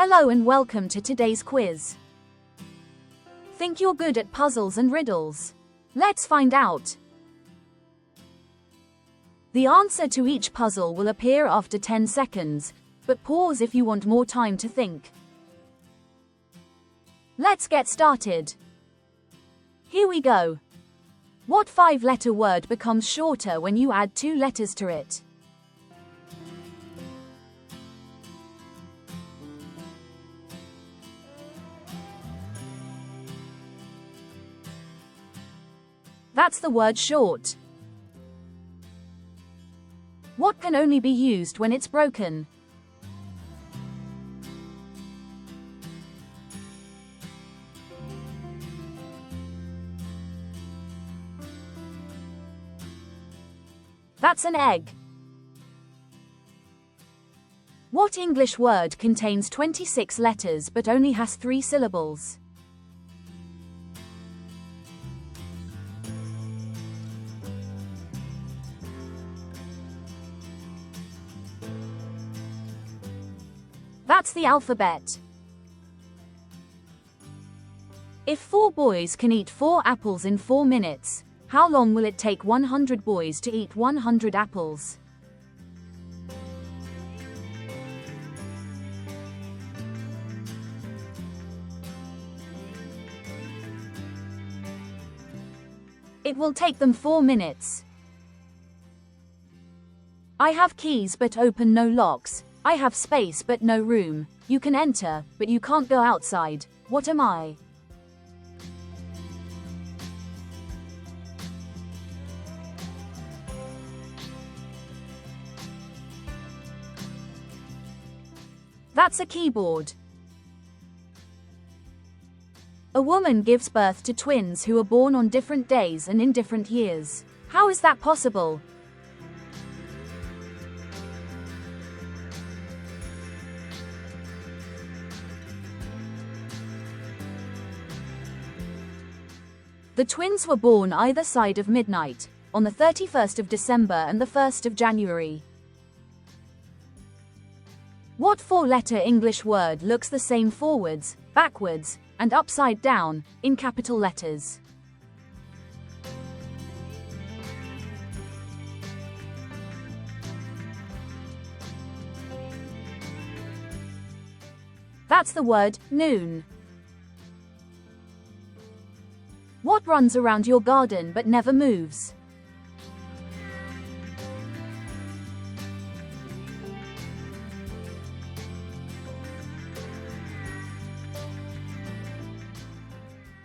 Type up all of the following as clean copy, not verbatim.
Hello and welcome to today's quiz. Think you're good at puzzles and riddles? Let's find out. The answer to each puzzle will appear after 10 seconds, but pause if you want more time to think. Let's get started. Here we go. What 5-letter word becomes shorter when you add 2 letters to it? That's the word short. What can only be used when it's broken? That's an egg. What English word contains 26 letters but only has 3 syllables? That's the alphabet. If 4 boys can eat 4 apples in 4 minutes, how long will it take 100 boys to eat 100 apples? It will take them 4 minutes. I have keys but open no locks. I have space but no room. You can enter, but you can't go outside. What am I? That's a keyboard. A woman gives birth to twins who are born on different days and in different years. How is that possible? The twins were born either side of midnight, on the 31st of December and the 1st of January. What 4-letter English word looks the same forwards, backwards, and upside down, in capital letters? That's the word noon. What runs around your garden but never moves?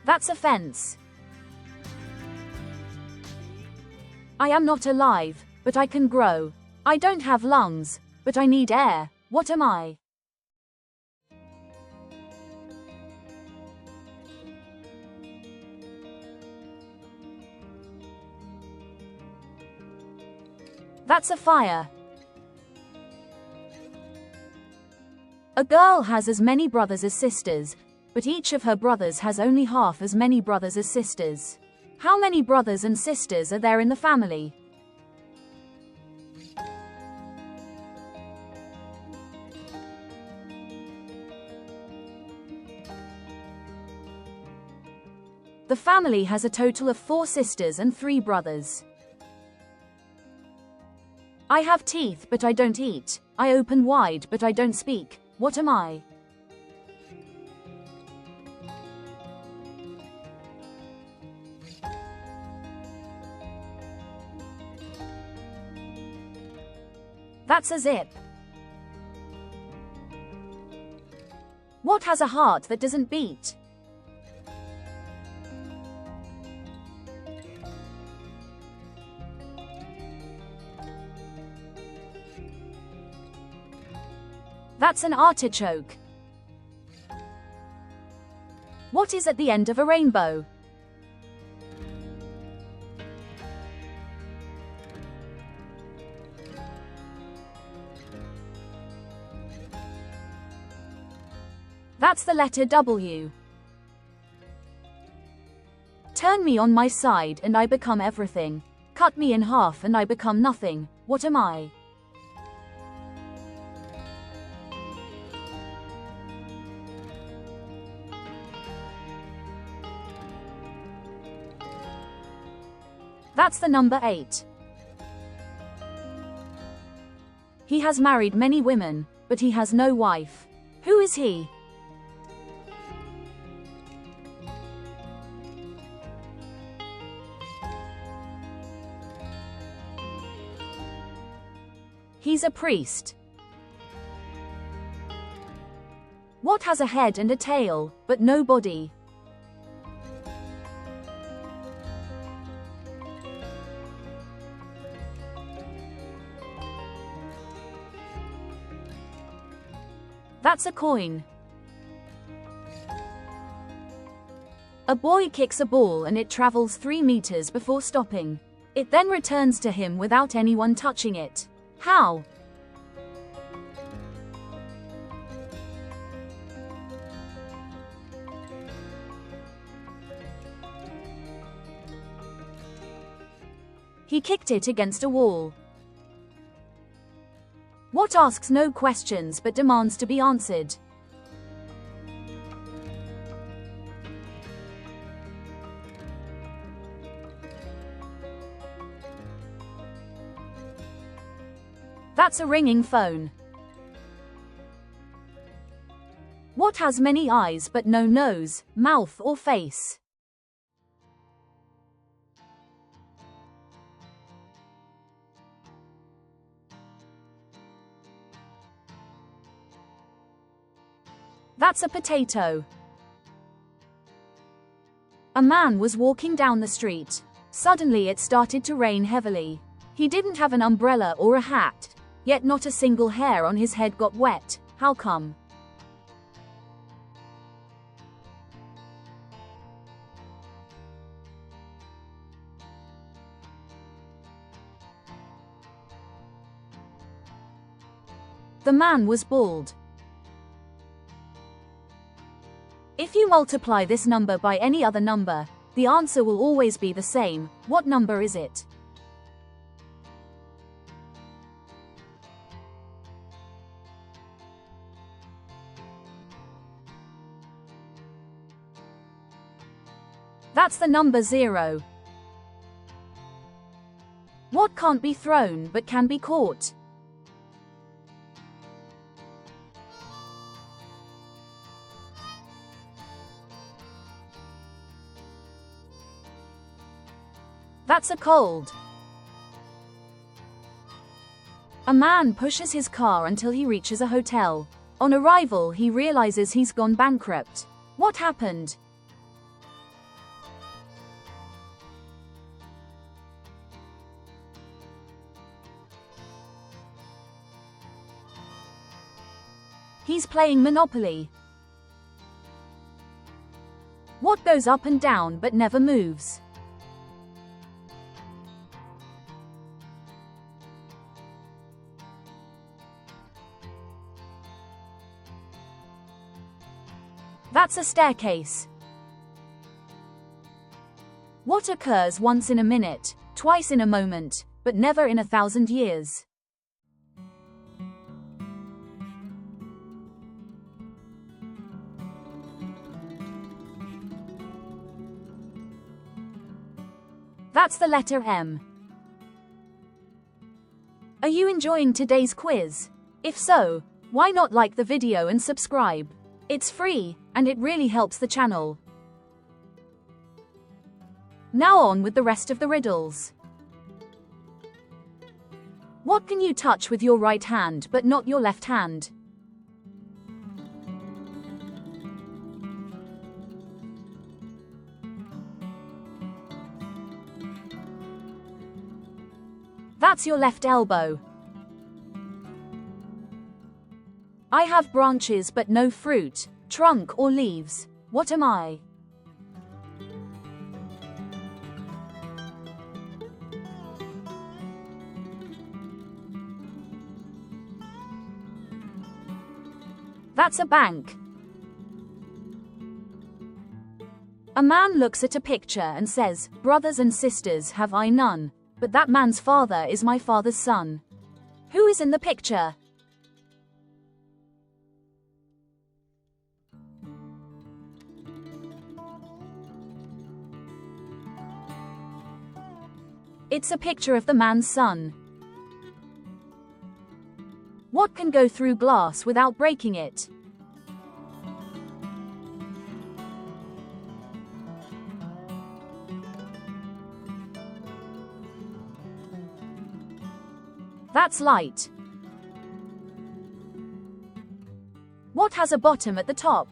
That's a fence. I am not alive, but I can grow. I don't have lungs, but I need air. What am I? That's a fire. A girl has as many brothers as sisters, but each of her brothers has only half as many brothers as sisters. How many brothers and sisters are there in the family? The family has a total of 4 sisters and 3 brothers. I have teeth but I don't eat. I open wide but I don't speak. What am I? That's a zip. What has a heart that doesn't beat? That's an artichoke. What is at the end of a rainbow? That's the letter W. Turn me on my side and I become everything. Cut me in half and I become nothing. What am I? That's the number 8. He has married many women, but he has no wife. Who is he? He's a priest. What has a head and a tail, but no body? That's a coin. A boy kicks a ball and it travels 3 meters before stopping. It then returns to him without anyone touching it. How? He kicked it against a wall. What asks no questions but demands to be answered? That's a ringing phone. What has many eyes but no nose, mouth or face? That's a potato. A man was walking down the street. Suddenly it started to rain heavily. He didn't have an umbrella or a hat, yet not a single hair on his head got wet. How come? The man was bald. If you multiply this number by any other number, the answer will always be the same. What number is it? That's the number 0. What can't be thrown but can be caught? That's a cold. A man pushes his car until he reaches a hotel. On arrival, he realizes he's gone bankrupt. What happened? He's playing Monopoly. What goes up and down but never moves? That's a staircase. What occurs once in a minute, twice in a moment, but never in 1,000 years? That's the letter M. Are you enjoying today's quiz? If so, why not like the video and subscribe? It's free, and it really helps the channel. Now on with the rest of the riddles. What can you touch with your right hand but not your left hand? That's your left elbow. I have branches but no fruit, trunk or leaves. What am I? That's a bank. A man looks at a picture and says, "Brothers and sisters have I none, but that man's father is my father's son." Who is in the picture? It's a picture of the man's son. What can go through glass without breaking it? That's light. What has a bottom at the top?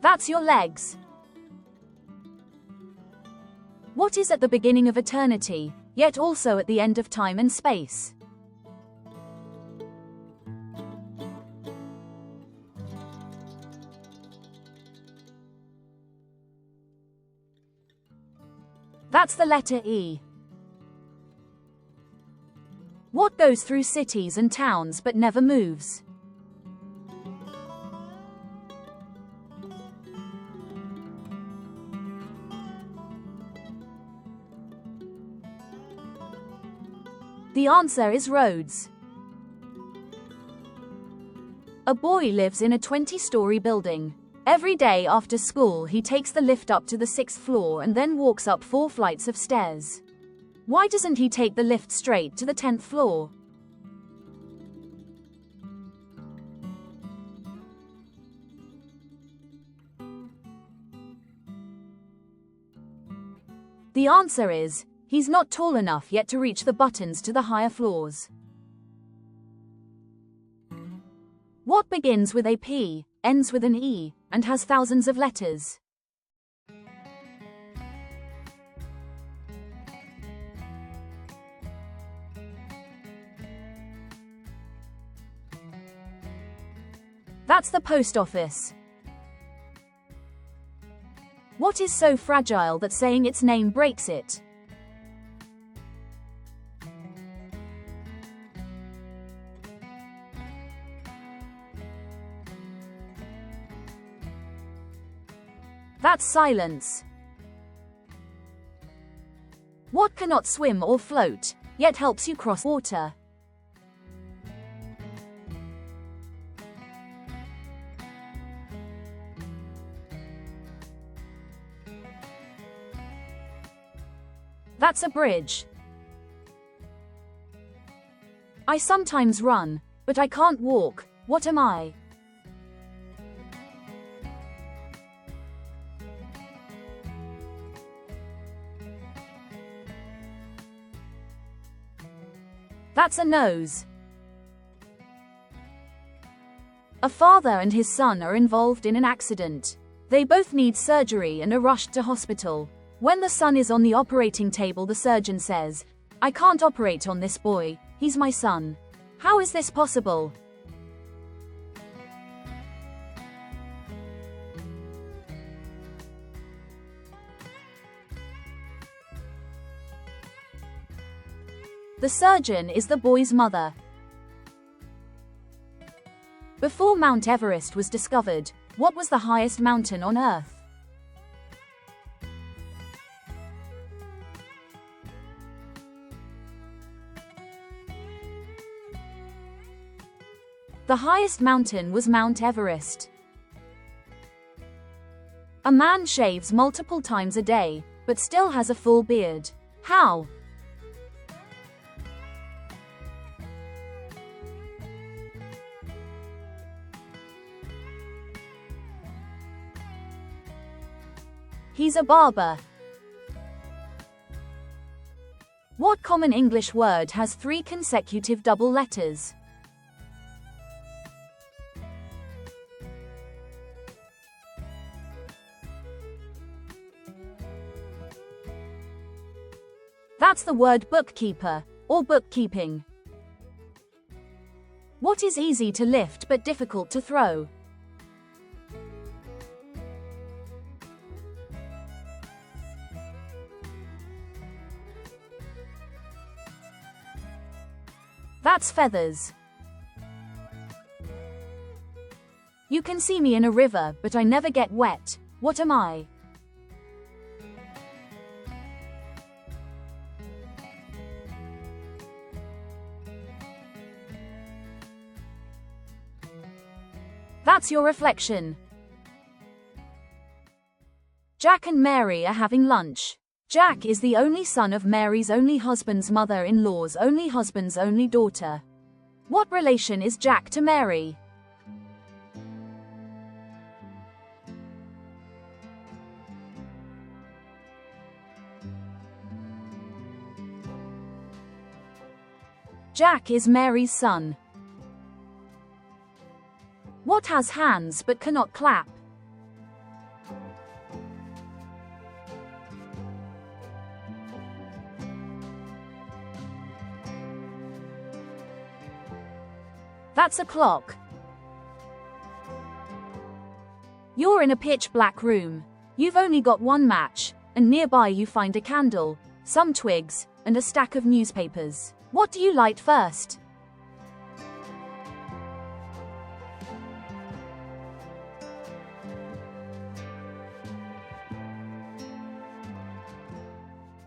That's your legs. What is at the beginning of eternity, yet also at the end of time and space? That's the letter E. What goes through cities and towns but never moves? The answer is roads. A boy lives in a 20-story building. Every day after school he takes the lift up to the 6th floor and then walks up 4 flights of stairs. Why doesn't he take the lift straight to the 10th floor? The answer is, he's not tall enough yet to reach the buttons to the higher floors. What begins with a P, ends with an E, and has thousands of letters? That's the post office. What is so fragile that saying its name breaks it? That's silence. What cannot swim or float, yet helps you cross water? That's a bridge. I sometimes run, but I can't walk. What am I? That's a nose. A father and his son are involved in an accident. They both need surgery and are rushed to hospital. When the son is on the operating table, the surgeon says, "I can't operate on this boy, he's my son." How is this possible? The surgeon is the boy's mother. Before Mount Everest was discovered, what was the highest mountain on Earth? The highest mountain was Mount Everest. A man shaves multiple times a day, but still has a full beard. How? He's a barber. What common English word has 3 consecutive double letters? That's the word bookkeeper, or bookkeeping. What is easy to lift but difficult to throw? That's feathers. You can see me in a river, but I never get wet. What am I? That's your reflection. Jack and Mary are having lunch. Jack is the only son of Mary's only husband's mother-in-law's only husband's only daughter. What relation is Jack to Mary? Jack is Mary's son. What has hands but cannot clap? That's a clock. You're in a pitch-black room. You've only got one match, and nearby you find a candle, some twigs, and a stack of newspapers. What do you light first?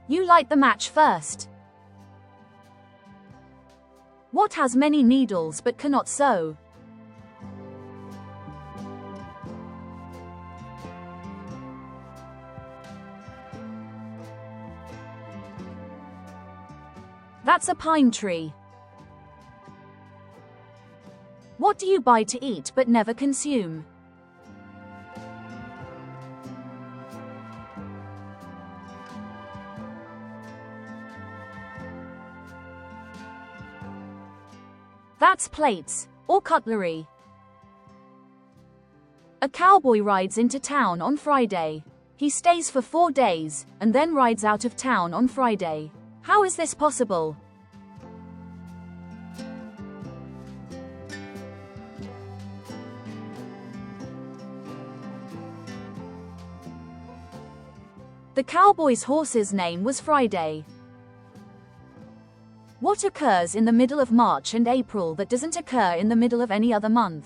You light the match first. What has many needles but cannot sew? That's a pine tree. What do you buy to eat but never consume? That's plates, or cutlery. A cowboy rides into town on Friday. He stays for 4 days, and then rides out of town on Friday. How is this possible? The cowboy's horse's name was Friday. What occurs in the middle of March and April that doesn't occur in the middle of any other month?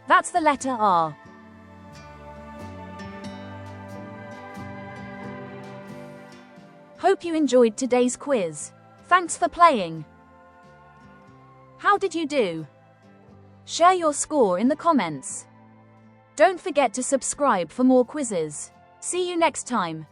That's the letter R. Hope you enjoyed today's quiz. Thanks for playing. How did you do? Share your score in the comments. Don't forget to subscribe for more quizzes. See you next time.